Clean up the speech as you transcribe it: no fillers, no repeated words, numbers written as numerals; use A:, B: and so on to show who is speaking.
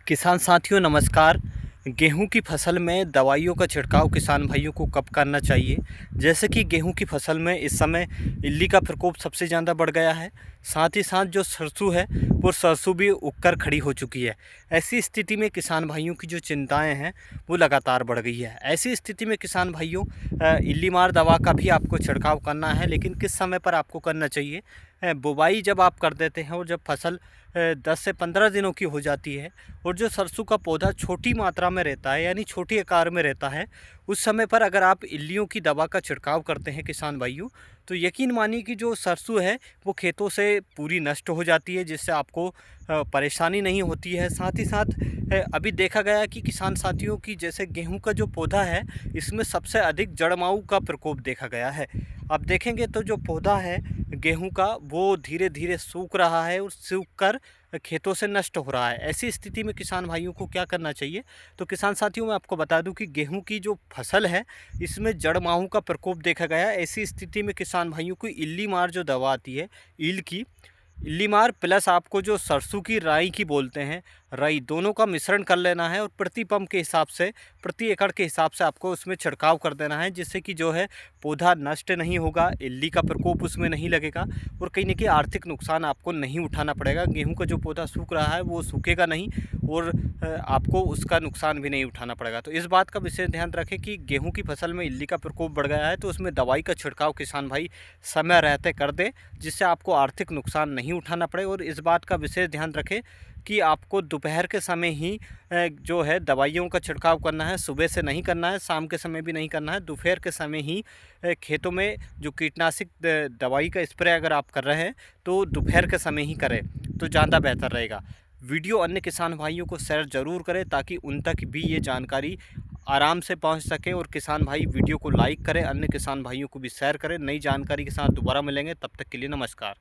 A: किसान साथियों नमस्कार। गेहूं की फसल में दवाइयों का छिड़काव किसान भाइयों को कब करना चाहिए। जैसे कि गेहूं की फसल में इस समय इल्ली का प्रकोप सबसे ज़्यादा बढ़ गया है। साथ ही साथ जो सरसों है वो सरसों भी उगकर खड़ी हो चुकी है। ऐसी स्थिति में किसान भाइयों की जो चिंताएं हैं वो लगातार बढ़ गई है। ऐसी स्थिति में किसान भाइयों इल्ली मार दवा का भी आपको छिड़काव करना है, लेकिन किस समय पर आपको करना चाहिए। बुवाई जब आप कर देते हैं और जब फसल 10 से 15 दिनों की हो जाती है और जो सरसों का पौधा छोटी मात्रा में रहता है यानी छोटी आकार में रहता है, उस समय पर अगर आप इल्लियों की दवा का छिड़काव करते हैं किसान भाइयों, तो यकीन मानिए कि जो सरसों है वो खेतों से पूरी नष्ट हो जाती है, जिससे आपको परेशानी नहीं होती है। साथ ही साथ अभी देखा गया है कि किसान साथियों की जैसे गेहूं का जो पौधा है इसमें सबसे अधिक जड़ माहू का प्रकोप देखा गया है। अब देखेंगे तो जो पौधा है गेहूं का वो धीरे धीरे सूख रहा है और सूख कर खेतों से नष्ट हो रहा है। ऐसी स्थिति में किसान भाइयों को क्या करना चाहिए। तो किसान साथियों मैं आपको बता दूं कि गेहूं की जो फसल है इसमें जड़ माहू का प्रकोप देखा गया है। ऐसी स्थिति में किसान भाइयों को इल्ली मार जो दवा आती है ईल की, इल्लीमार प्लस आपको जो सरसों की राई की बोलते हैं, राई दोनों का मिश्रण कर लेना है और प्रति पंप के हिसाब से, प्रति एकड़ के हिसाब से आपको उसमें छिड़काव कर देना है, जिससे कि जो है पौधा नष्ट नहीं होगा, इल्ली का प्रकोप उसमें नहीं लगेगा और कहीं ना कहीं आर्थिक नुकसान आपको नहीं उठाना पड़ेगा। गेहूं का जो पौधा सूख रहा है वो सूखेगा नहीं और आपको उसका नुकसान भी नहीं उठाना पड़ेगा। तो इस बात का विशेष ध्यान रखें कि गेहूँ की फसल में इल्ली का प्रकोप बढ़ गया है तो उसमें दवाई का छिड़काव किसान भाई समय रहते कर दे, जिससे आपको आर्थिक नुकसान नहीं उठाना पड़े। और इस बात का विशेष ध्यान रखें कि आपको दोपहर के समय ही जो है दवाइयों का छिड़काव करना है, सुबह से नहीं करना है, शाम के समय भी नहीं करना है। दोपहर के समय ही खेतों में जो कीटनाशक दवाई का स्प्रे अगर आप कर रहे हैं तो दोपहर के समय ही करें तो ज़्यादा बेहतर रहेगा। वीडियो अन्य किसान भाइयों को शेयर ज़रूर करें ताकि उन तक भी ये जानकारी आराम से पहुंच सके और किसान भाई वीडियो को लाइक करें, अन्य किसान भाइयों को भी शेयर करें। नई जानकारी के साथ दोबारा मिलेंगे, तब तक के लिए नमस्कार।